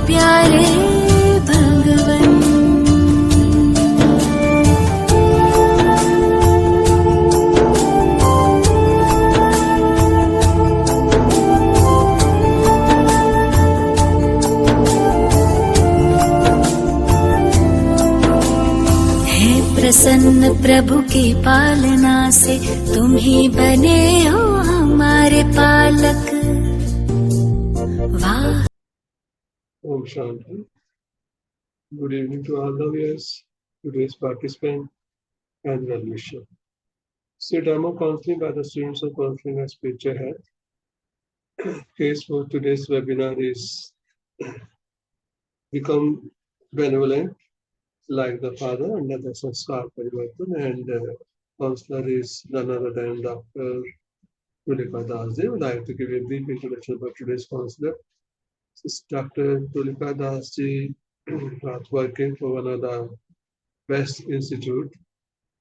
प्यारे भगवन। प्रसन्न प्रभु की पालना से तुम ही बने हो हमारे पालक। वाह। Om Shanti. Good evening to all the viewers, today's participant and well-wisher. So, demo counseling by the students of counseling as picture head. Case for today's webinar is Become Benevolent like the Father under the Sanskar Parivartan, and counselor is none other than Dr. Tulika. I would like to give you a brief introduction about today's counselor. This is Dr. Tulika was working for one of the best institute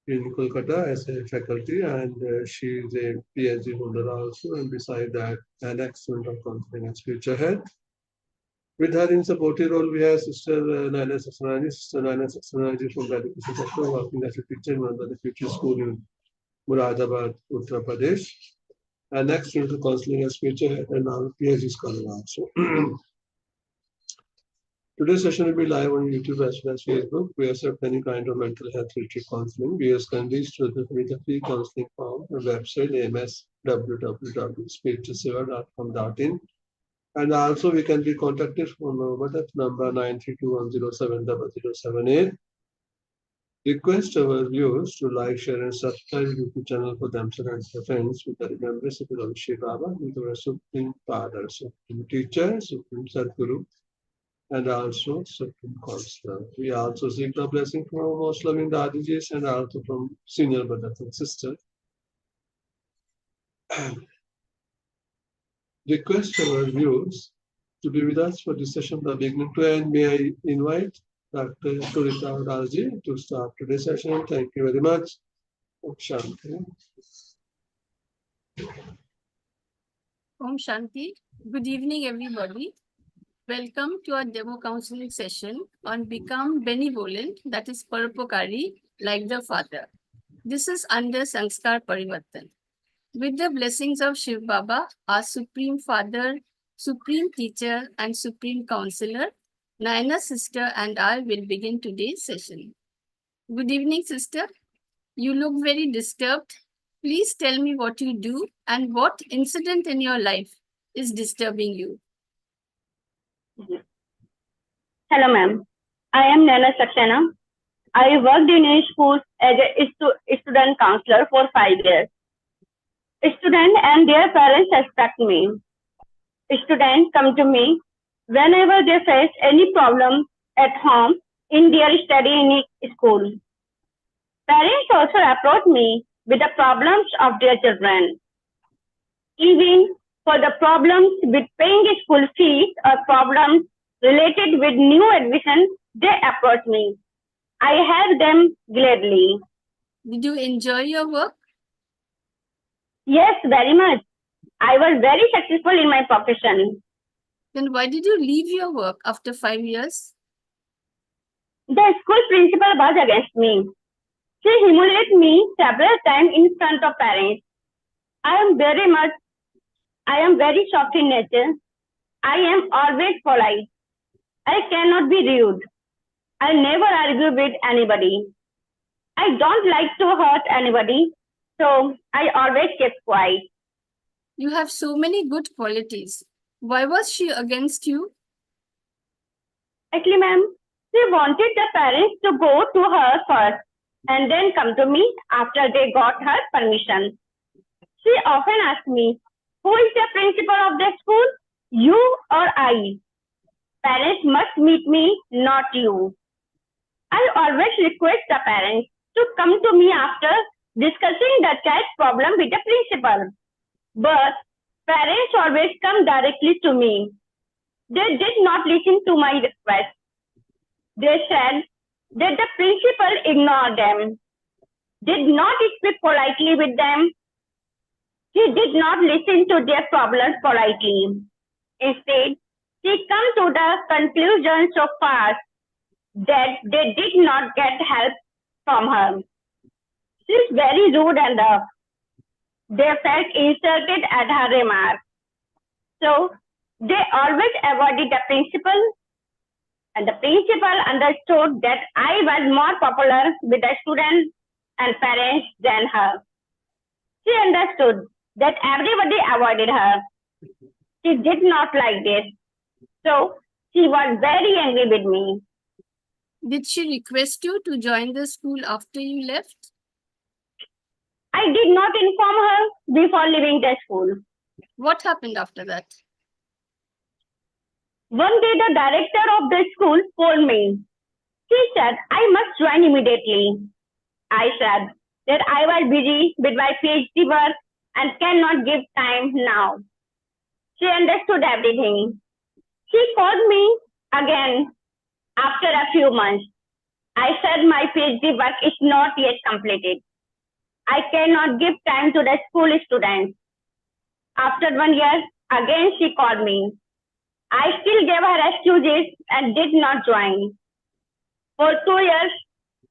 in Kolkata as a faculty, and she is a PhD holder also, and beside that, an excellent of counseling as future head. With her in supportive role, we have Sister Naina Saxonaji. Sister Naina Saxonaji from the education sector, working as a teacher in one of the future school in Muradabad, Uttar Pradesh. And next into counseling as future head and now PhD scholar also. Today's session will be live on YouTube as well as Facebook. We accept any kind of mental health related counseling. We use can students with a free counseling form on website ams.www.speechtoseva.com.in. And also we can be contacted from our WhatsApp number 932107078. Request our viewers to like, share, and subscribe to the channel for themselves and their friends with the remembrance of the Shiv Baba, with our Supreme Father, Supreme Teacher, Supreme Sadguru, and also Supreme Counselor. We also seek the blessing from our most loving Dadijis and also from senior brothers and sisters. Request our viewers to be with us for this session from the beginning to end. May I invite Dr. Tulika to start today's session. Thank you very much. Om Shanti. Om Shanti. Good evening, everybody. Welcome to our demo counseling session on Become Benevolent, that is Paropokari, like the Father. This is under Sanskar Parivartan. With the blessings of Shiv Baba, our Supreme Father, Supreme Teacher, and Supreme Counselor, Naina's sister and I will begin today's session. Good evening, sister. You look very disturbed. Please tell me what you do and what incident in your life is disturbing you. Hello, ma'am. I am Naina Saxena. I worked in a school as a student counselor for 5 years. Students and their parents respect me. Students come to me whenever they face any problem at home, in their study in school. Parents also approach me with the problems of their children. Even for the problems with paying school fees or problems related with new admission, they approach me. I help them gladly. Did you enjoy your work? Yes, very much. I was very successful in my profession. Then why did you leave your work after 5 years? The school principal was against me. She humiliated me several times in front of parents. I am very soft in nature. I am always polite. I cannot be rude. I never argue with anybody. I don't like to hurt anybody, so I always keep quiet. You have so many good qualities. Why was she against you? Actually, ma'am, she wanted the parents to go to her first and then come to me after they got her permission. She often asked me, who is the principal of the school? You or I? Parents must meet me, not you. I always request the parents to come to me after discussing the child's problem with the principal. But parents always come directly to me. They did not listen to my request. They said that the principal ignored them, did not speak politely with them. He did not listen to their problems politely. Instead, She come to the conclusion so fast that they did not get help from her. She is very rude and rough. They felt insulted at her remark. So they always avoided the principal, and the principal understood that I was more popular with the students and parents than her. She understood that everybody avoided her. She did not like this. So she was very angry with me. Did she request you to join the school after you left? I did not inform her before leaving the school. What happened after that? One day the director of the school called me. She said I must join immediately. I said that I was busy with my PhD work and cannot give time now. She understood everything. She called me again after a few months. I said my PhD work is not yet completed. I cannot give time to the school students. After 1 year, again she called me. I still gave her excuses and did not join. For 2 years,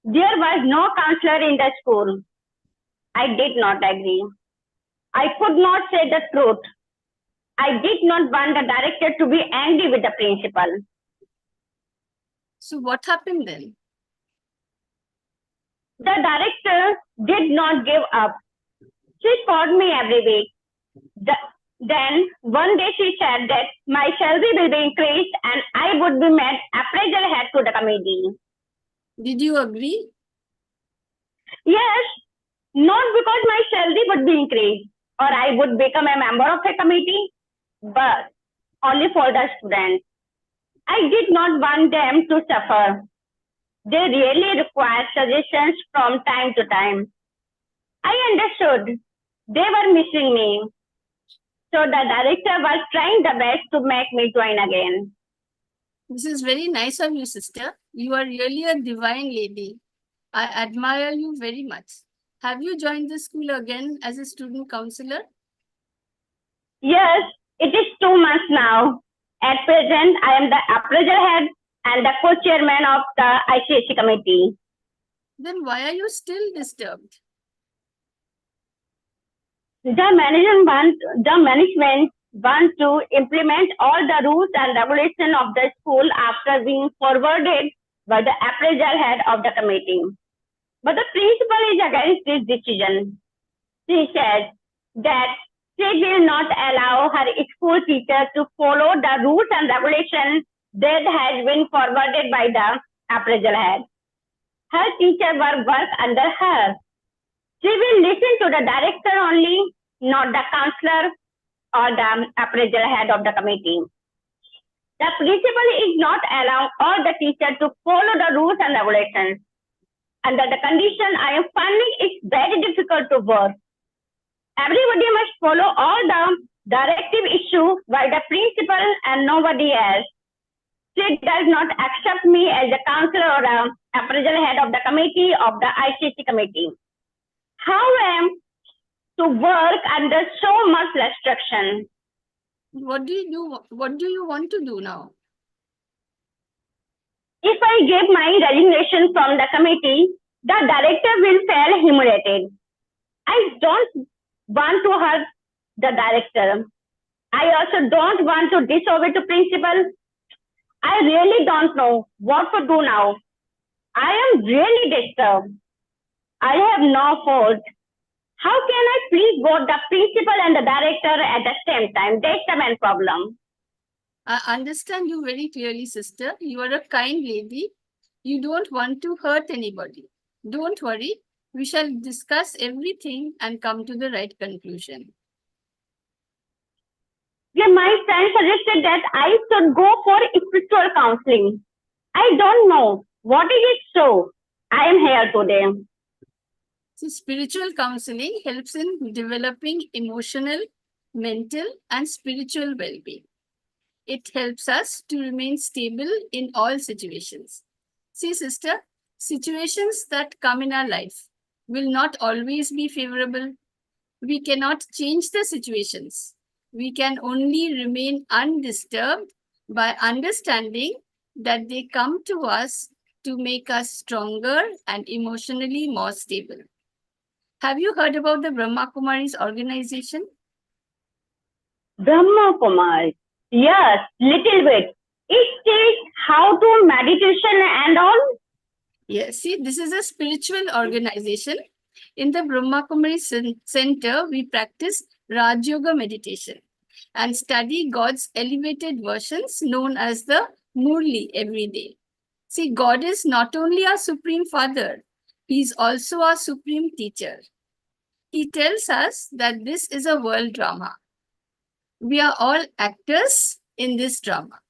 there was no counselor in the school. I did not agree. I could not say the truth. I did not want the director to be angry with the principal. So what happened then? The director did not give up. She called me every week. Then one day she said that my salary will be increased and I would be made appraisal head to the committee. Did you agree? Yes, not because my salary would be increased or I would become a member of a committee, but only for the students. I did not want them to suffer. They really require suggestions from time to time. I understood they were missing me. So the director was trying the best to make me join again. This is very nice of you, sister. You are really a divine lady. I admire you very much. Have you joined the school again as a student counselor? Yes, it is 2 months now. At present, I am the appraisal head and the co-chairman of the ICSE committee. Then why are you still disturbed? The management want to implement all the rules and regulations of the school after being forwarded by the appraisal head of the committee. But the principal is against this decision. She says that she will not allow her school teacher to follow the rules and regulations that has been forwarded by the appraisal head. Her teacher will work under her. She will listen to the director only, not the counselor or the appraisal head of the committee. The principal is not allowing all the teachers to follow the rules and regulations. Under the condition, I am finding it very difficult to work. Everybody must follow all the directive issued by the principal and nobody else. She does not accept me as a counselor or an appraisal head of the committee of the ICC committee. How am to work under so much restriction? What do you do? What do you want to do now? If I give my resignation from the committee, the director will feel humiliated. I don't want to hurt the director. I also don't want to disobey the principal. I really don't know what to do now. I am really disturbed. I have no fault. How can I please both the principal and the director at the same time? That's the main problem. I understand you very clearly, sister. You are a kind lady. You don't want to hurt anybody. Don't worry. We shall discuss everything and come to the right conclusion. Yeah, my friend suggested that I should go for spiritual counseling. I don't know. What is it so? I am here today. So spiritual counseling helps in developing emotional, mental, and spiritual well-being. It helps us to remain stable in all situations. See, sister, situations that come in our life will not always be favorable. We cannot change the situations. We can only remain undisturbed by understanding that they come to us to make us stronger and emotionally more stable. Have you heard about the Brahma Kumaris organization? Brahma Kumar. Yes, little bit. It teaches how to meditation and all. Yes, see, this is a spiritual organization. In the Brahma Kumari Center, we practice Raj Yoga meditation and study God's elevated versions known as the Murli every day. See, God is not only our Supreme Father, He is also our Supreme Teacher. He tells us that this is a world drama. We are all actors in this drama.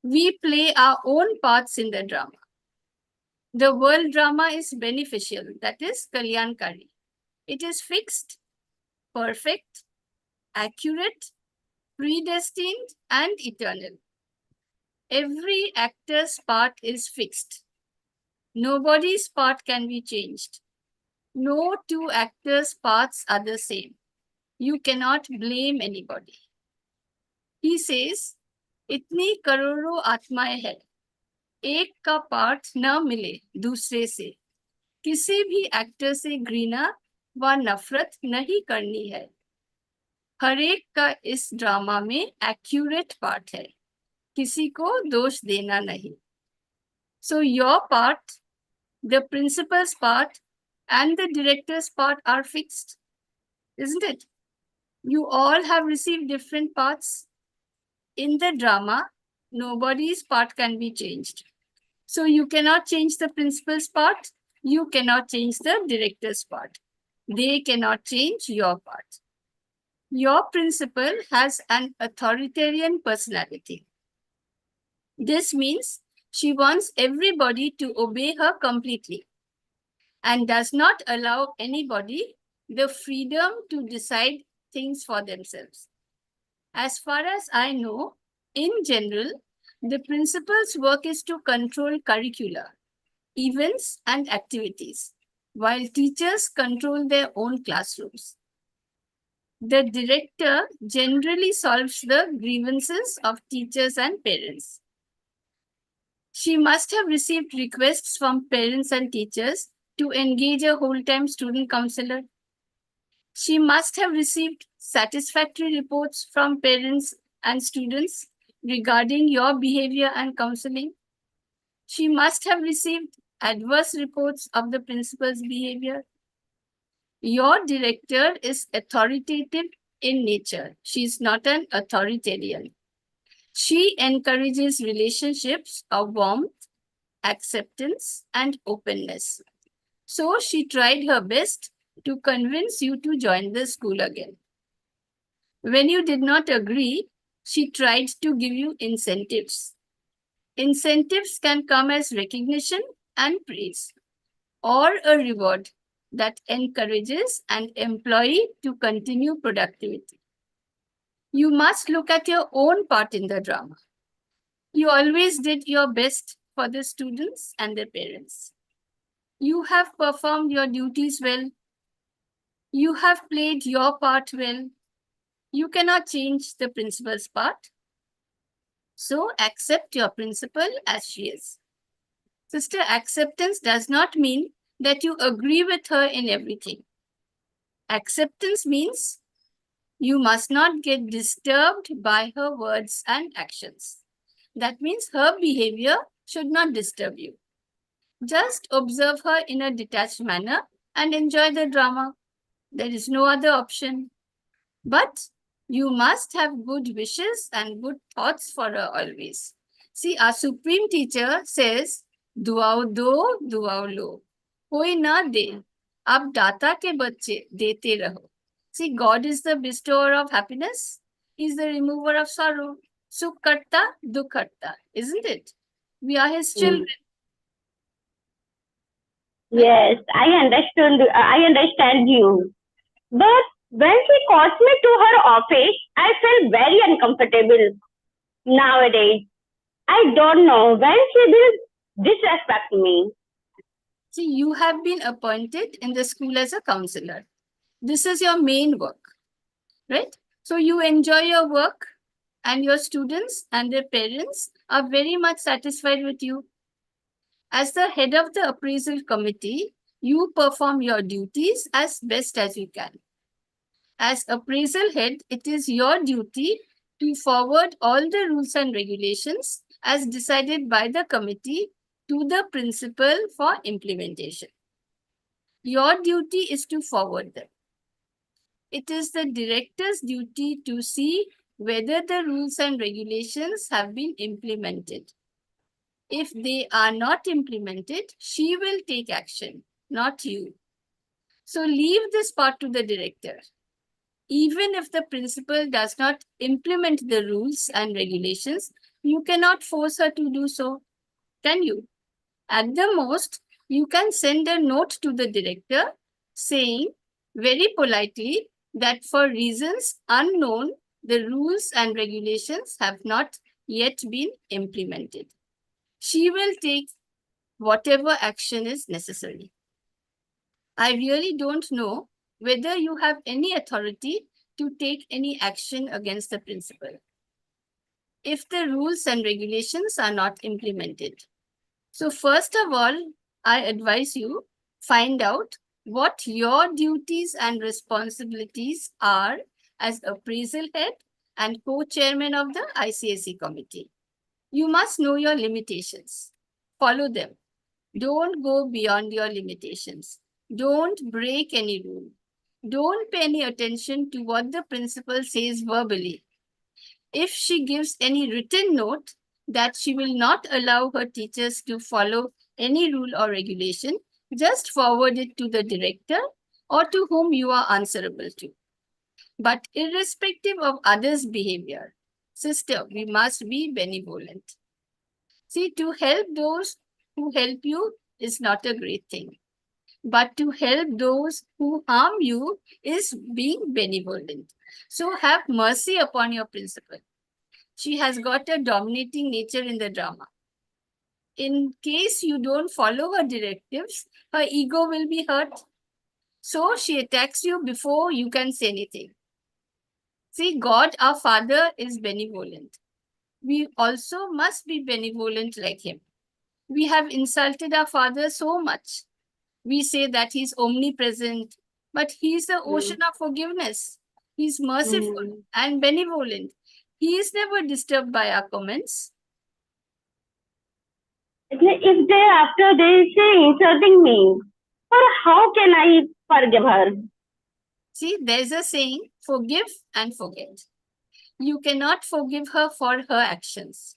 We play our own parts in the drama. The world drama is beneficial, that is Kalyankari. It is fixed, perfect, accurate, predestined, and eternal. Every actor's part is fixed. Nobody's part can be changed. No two actors' parts are the same. You cannot blame anybody. He says, इतनी करोड़ों आत्माएं हैं, एक का part न मिले दूसरे से. किसी भी एक्टर से घृणा व नफरत नहीं करनी है. हर एक का इस ड्रामा में एक्यूरेट पार्ट है. किसी को दोष देना नहीं. So your part, the principal's part, and the director's part are fixed, isn't it? You all have received different parts. In the drama, nobody's part can be changed. So you cannot change the principal's part. You cannot change the director's part. They cannot change your part. Your principal has an authoritarian personality. This means she wants everybody to obey her completely and does not allow anybody the freedom to decide things for themselves. As far as I know, in general, the principal's work is to control curricula, events, and activities, while teachers control their own classrooms. The director generally solves the grievances of teachers and parents. She must have received requests from parents and teachers to engage a whole-time student counselor. She must have received satisfactory reports from parents and students regarding your behavior and counseling. She must have received adverse reports of the principal's behavior. Your director is authoritative in nature. She is not an authoritarian. She encourages relationships of warmth, acceptance, and openness. So she tried her best to convince you to join the school again. When you did not agree, she tried to give you incentives. Incentives can come as recognition and praise, or a reward that encourages an employee to continue productivity. You must look at your own part in the drama. You always did your best for the students and their parents. You have performed your duties well. You have played your part well. You cannot change the principal's part. So accept your principal as she is. Sister, acceptance does not mean that you agree with her in everything. Acceptance means you must not get disturbed by her words and actions. That means her behavior should not disturb you. Just observe her in a detached manner and enjoy the drama. There is no other option. But you must have good wishes and good thoughts for her always. See, our Supreme Teacher says, दुआओ दो, दुआओ लो, कोई ना दे, अब दाता के बच्चे देते रहो. See, God is the bestower of happiness. He is the remover of sorrow. Sukh karta, dukh harta, isn't it? We are His children. Yes, I understand you. But when she calls me to her office, I feel very uncomfortable nowadays. I don't know when she will disrespect me. See, you have been appointed in the school as a counselor. This is your main work, right? So you enjoy your work and your students and their parents are very much satisfied with you. As the head of the appraisal committee, you perform your duties as best as you can. As appraisal head, it is your duty to forward all the rules and regulations as decided by the committee to the principal for implementation. Your duty is to forward them. It is the director's duty to see whether the rules and regulations have been implemented. If they are not implemented, she will take action, not you. So leave this part to the director. Even if the principal does not implement the rules and regulations, you cannot force her to do so, can you? At the most, you can send a note to the director saying very politely that for reasons unknown, the rules and regulations have not yet been implemented. She will take whatever action is necessary. I really don't know whether you have any authority to take any action against the principal if the rules and regulations are not implemented. So first of all, I advise you find out what your duties and responsibilities are as appraisal head and co-chairman of the ICSE committee. You must know your limitations. Follow them. Don't go beyond your limitations. Don't break any rule. Don't pay any attention to what the principal says verbally. If she gives any written note that she will not allow her teachers to follow any rule or regulation, just forward it to the director or to whom you are answerable to. But irrespective of others' behavior, sister, we must be benevolent. See, to help those who help you is not a great thing. But to help those who harm you is being benevolent. So have mercy upon your principal. She has got a dominating nature in the drama. In case you don't follow her directives, her ego will be hurt. So she attacks you before you can say anything. See, God, our Father, is benevolent. We also must be benevolent like him. We have insulted our Father so much. We say that he's omnipresent, but he's the ocean of forgiveness. He's merciful and benevolent. He is never disturbed by our comments. If they after they say insulting me, or how can I forgive her? See, there's a saying, forgive and forget. You cannot forgive her for her actions.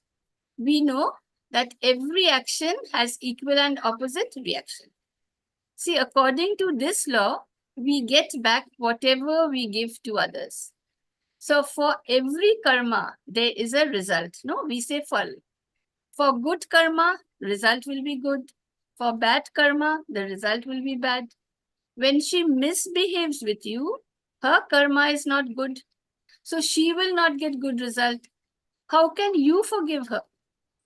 We know that every action has equal and opposite reaction. See, according to this law, we get back whatever we give to others. So for every karma, there is a result. No, we say phal. For good karma, result will be good. For bad karma, the result will be bad. When she misbehaves with you, her karma is not good. So she will not get good result. How can you forgive her?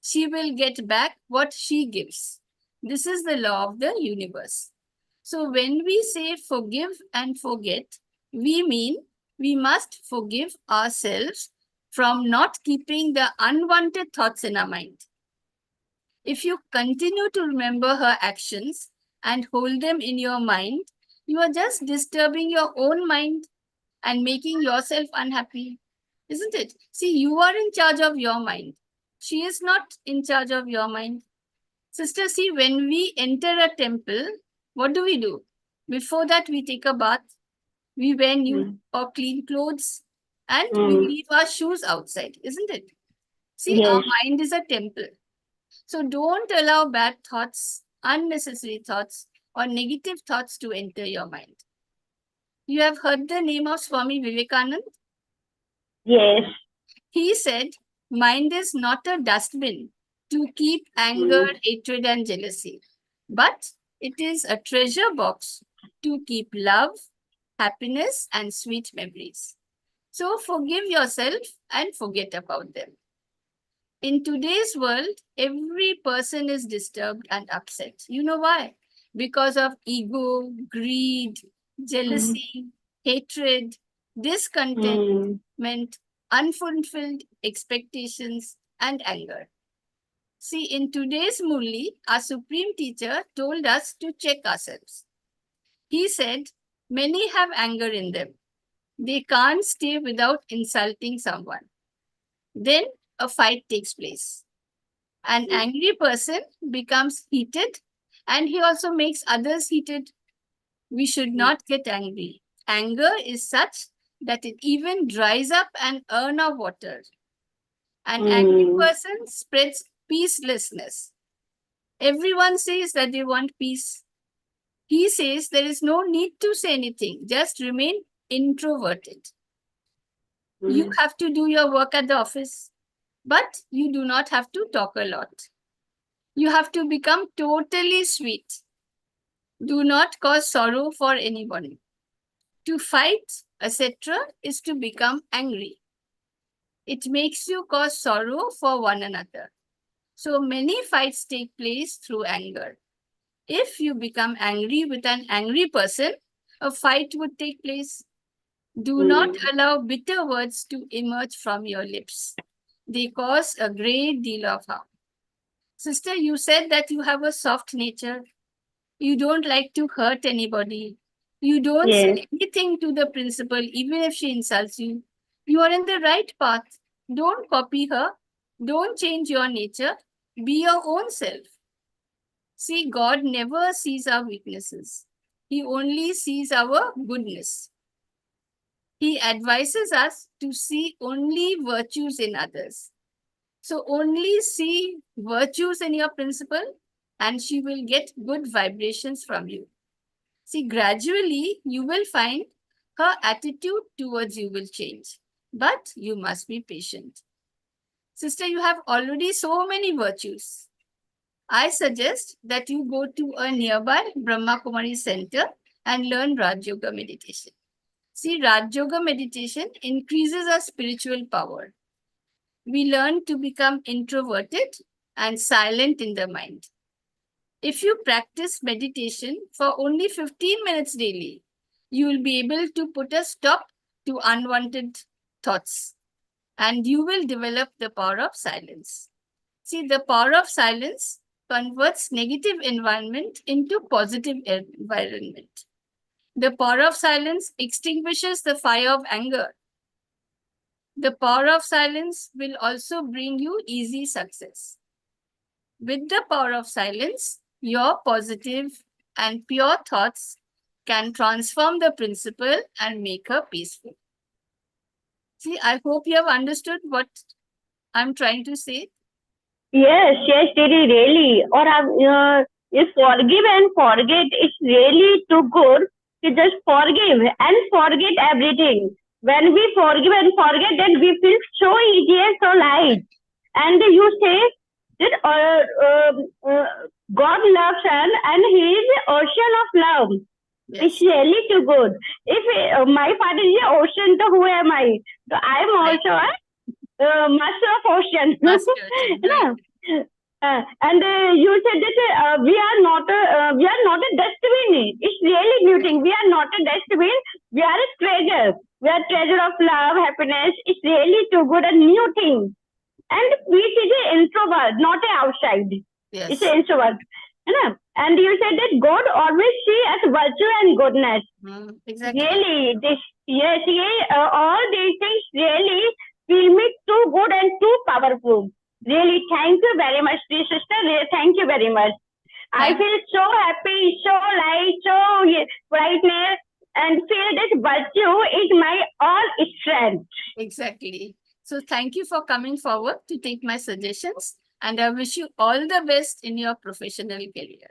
She will get back what she gives. This is the law of the universe. So when we say forgive and forget, we mean we must forgive ourselves from not keeping the unwanted thoughts in our mind. If you continue to remember her actions and hold them in your mind, you are just disturbing your own mind and making yourself unhappy, isn't it? See, you are in charge of your mind. She is not in charge of your mind. Sister, see, when we enter a temple, what do? Before that, we take a bath. We wear new or clean clothes and we leave our shoes outside, isn't it? See, our mind is a temple. So don't allow bad thoughts, unnecessary thoughts, or negative thoughts to enter your mind. You have heard the name of Swami Vivekananda? Yes. He said, mind is not a dustbin to keep anger, hatred, and jealousy, but it is a treasure box to keep love, happiness, and sweet memories. So forgive yourself and forget about them. In today's world, every person is disturbed and upset. You know why? Because of ego, greed, jealousy, hatred, discontentment, unfulfilled expectations, and anger. See, in today's Murli, our Supreme Teacher told us to check ourselves. He said, many have anger in them. They can't stay without insulting someone. Then a fight takes place. An angry person becomes heated and he also makes others heated. We should not get angry. Anger is such that it even dries up an urn of water. An angry person spreads peacelessness. Everyone says that they want peace. He says there is no need to say anything, just remain introverted. You have to do your work at the office, but you do not have to talk a lot. You have to become totally sweet. Do not cause sorrow for anyone. To fight, etc., is to become angry. It makes you cause sorrow for one another. So many fights take place through anger. If you become angry with an angry person, a fight would take place. Do not allow bitter words to emerge from your lips. They cause a great deal of harm. Sister, you said that you have a soft nature. You don't like to hurt anybody. You don't say anything to the principal, even if she insults you. You are in the right path. Don't copy her. Don't change your nature. Be your own self. See, God never sees our weaknesses. He only sees our goodness. He advises us to see only virtues in others. So only see virtues in your principal and she will get good vibrations from you. See, gradually you will find her attitude towards you will change. But you must be patient. Sister, you have already so many virtues. I suggest that you go to a nearby Brahma Kumari center and learn Raj Yoga meditation. See, Raj Yoga meditation increases our spiritual power. We learn to become introverted and silent in the mind. If you practice meditation for only 15 minutes daily, you will be able to put a stop to unwanted thoughts and you will develop the power of silence. See, the power of silence converts negative environment into positive environment. The power of silence extinguishes the fire of anger. The power of silence will also bring you easy success. With the power of silence, your positive and pure thoughts can transform the principle and make her peaceful. See, I hope you have understood what I'm trying to say. Yes, Didi, really. Or if forgive and forget, it's really too good to just forgive and forget everything. When we forgive and forget, then we feel so easy and so light. And you say that God loves us and He is the ocean of love. Yes. It's really too good. If my father is the ocean, so who am I? So I'm also a master of ocean. Right. And you said that we are not a dustbin. It's really beautiful. We are not a dustbin. We are a treasure. We are treasure of love, happiness. It's really too good, a new thing. And we is an introvert, not an outside. Yes. It's an introvert. And you said that God always sees as virtue and goodness. Exactly. Really, all these things really feel me too good and too powerful. Really, thank you very much, dear sister. Really, thank you very much. I feel so happy, so light, so brightness, and feel that virtue is my all strength. Exactly. So thank you for coming forward to take my suggestions, and I wish you all the best in your professional career.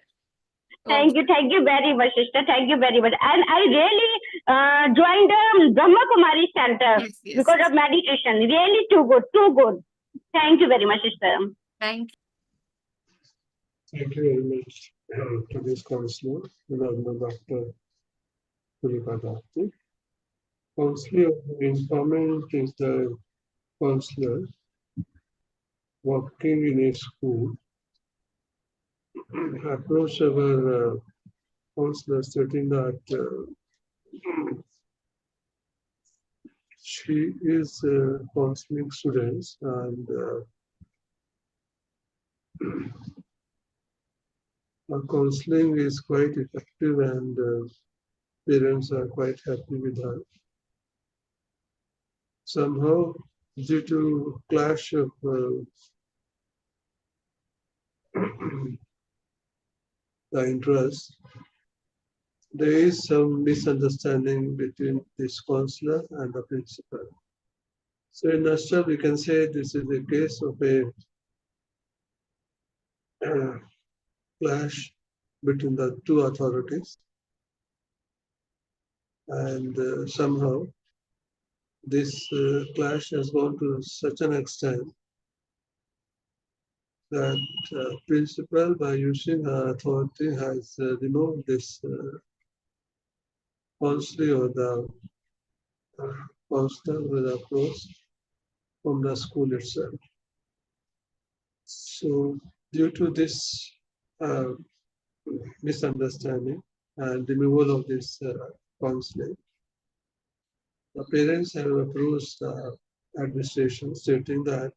Thank you very much, sister. Thank you very much. And I really joined the Brahma Kumari Center because of meditation. Really too good, too good. Thank you very much, sister. Thank you. Thank you very much to this counselor, Dr. Tulika. Counselor empowerment is the counselor working in a school approached our counselor stating that she is counseling students, and her counseling is quite effective, and parents are quite happy with her. Somehow, due to clash of the interests, there is some misunderstanding between this counselor and the principal. So in a nutshell, we can say this is a case of a clash between the two authorities, and somehow this clash has gone to such an extent that principal, by using her authority, has removed this counselor or the counselor with approach from the school itself. So due to this uh, misunderstanding and removal of this counseling, the parents have approached the administration stating that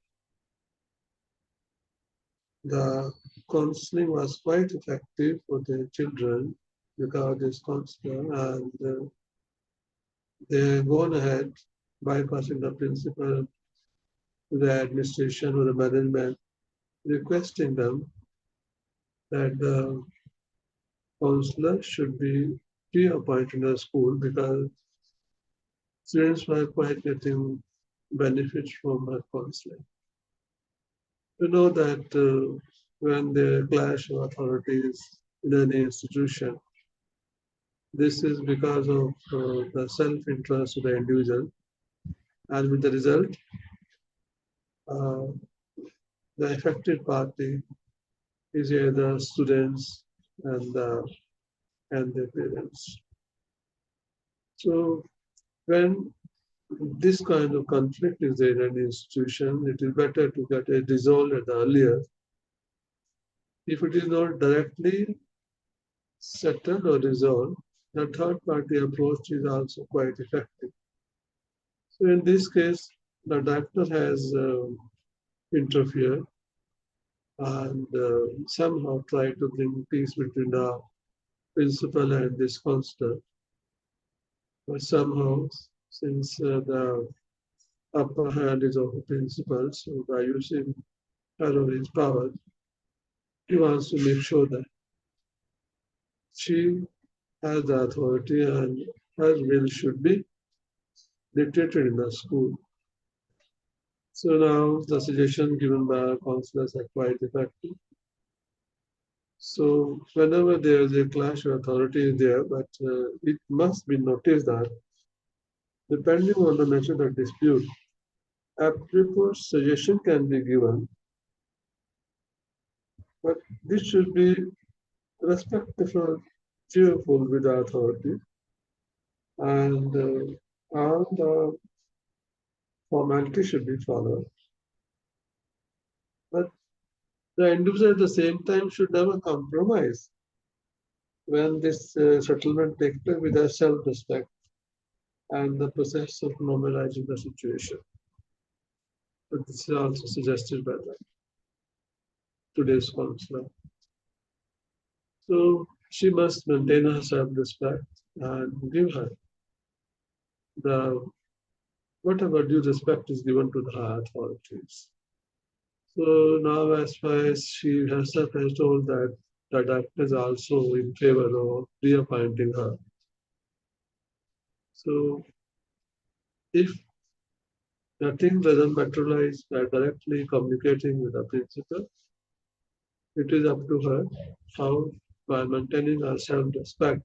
the counseling was quite effective for the children because this counselor, and they gone ahead bypassing the principal to the administration or the management, requesting them that the counselor should be reappointed in the school because students were quite getting benefits from her counseling. You know that when there clash of authorities in any institution, this is because of the self-interest of the individual, and with the result, uh, the affected party is either students and their parents. So when this kind of conflict is there in an institution, it is better to get it resolved at the earlier. If it is not directly settled or resolved, the third party approach is also quite effective. So in this case, the doctor has interfered and somehow tried to bring peace between the principal and this counselor. But somehow, since the upper hand is of the principal, so by using her or his power, he wants to make sure that she has the authority and her will should be dictated in the school. So now the suggestion given by our counselors are quite effective. So whenever there is a clash of authority there, but it must be noticed that depending on the nature of the dispute, a proposed suggestion can be given, but this should be respectful, cheerful with the authority, and all the formality should be followed. But the individual at the same time should never compromise when this settlement takes place with a self-respect and the process of normalizing the situation. But this is also suggested by today's counselor. So she must maintain her self-respect and give her the whatever due respect is given to the higher authorities. So now, as far as she herself has told that the doctor is also in favor of reappointing her. So if nothing doesn't materialize by directly communicating with the principal, it is up to her how, by maintaining her self-respect,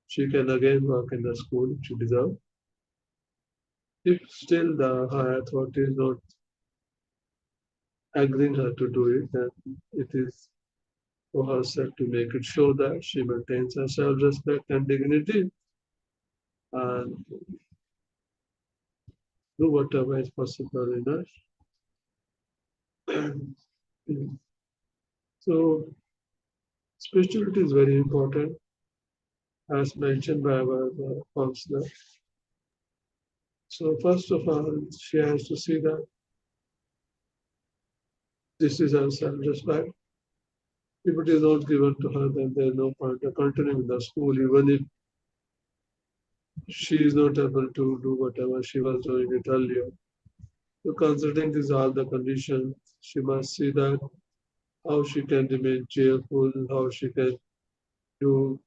she can again work in the school she deserves. If still the higher authority is not agreeing her to do it, then it is for herself to make it show that she maintains her self-respect and dignity and do whatever is possible in her. So spirituality is very important, as mentioned by our counselor. So first of all, she has to see that this is her self-respect. If it is not given to her, then there is no point of continuing the school, even if she is not able to do whatever she was doing it earlier. So considering these all the conditions, she must see that how she can remain cheerful, how she can do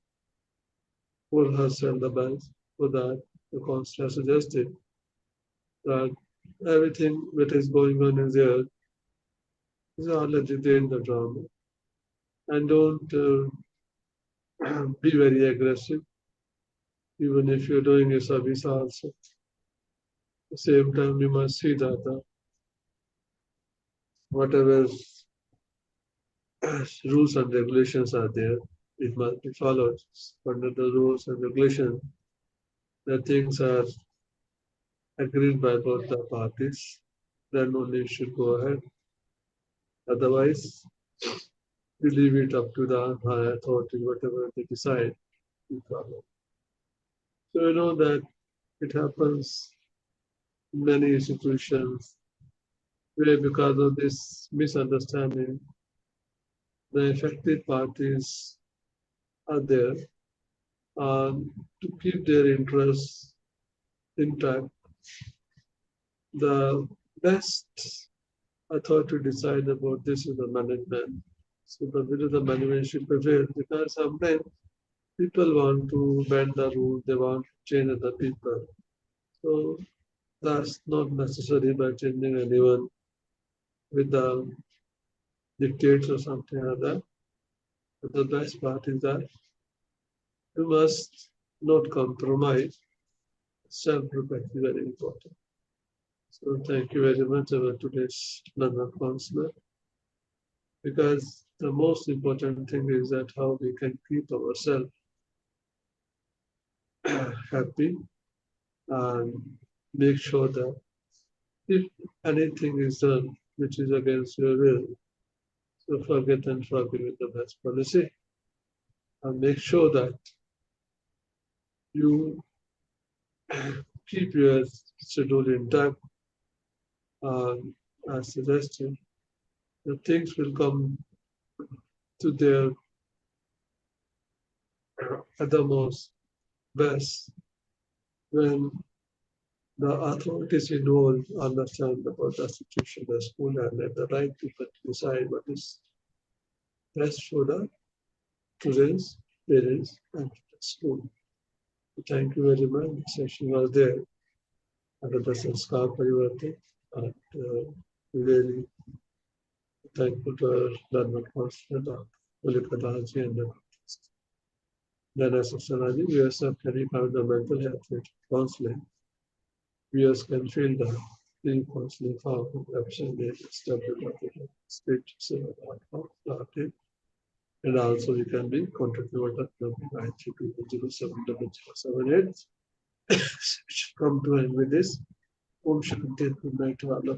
for herself the best. For that, the counselor suggested that everything that is going on in there is already there in the drama. And don't be very aggressive, even if you're doing a service also. At the same time, you must see that whatever rules and regulations are there, it must be followed. Under the rules and regulations, the things are agreed by both the parties, then only you should go ahead. Otherwise, we leave it up to the higher authority, whatever they decide to follow. So you know that it happens in many institutions where because of this misunderstanding, the affected parties are there to keep their interests intact. The best authority to decide about this is the management. So the will of the management should prevail because sometimes people want to bend the rule, they want to change other people. So that's not necessary by changing anyone with the dictates or something like that. But the best part is that you must not compromise. Self-respect is very important. So thank you very much about today's learner counselor. Because the most important thing is that how we can keep ourselves happy and make sure that if anything is done which is against your will, so forget and forgive is the best policy. And make sure that you keep your schedule intact. As suggested, the things will come to their uttermost best when the authorities involved understand about the situation of the school and let the right people decide what is best for the students, parents, and the school. Thank you very much. The session was there under the Sanskar Parivartan, and really thankful to our learner counselor, Dr. Tulika and the Dana Sasanaji. We also carry out the mental health counseling. Viewers can fill the free counseling form on the website www.speech.com. And also you can be contacted with the number 932070078. Come to end with this. Om Shanti. Good night to all of you.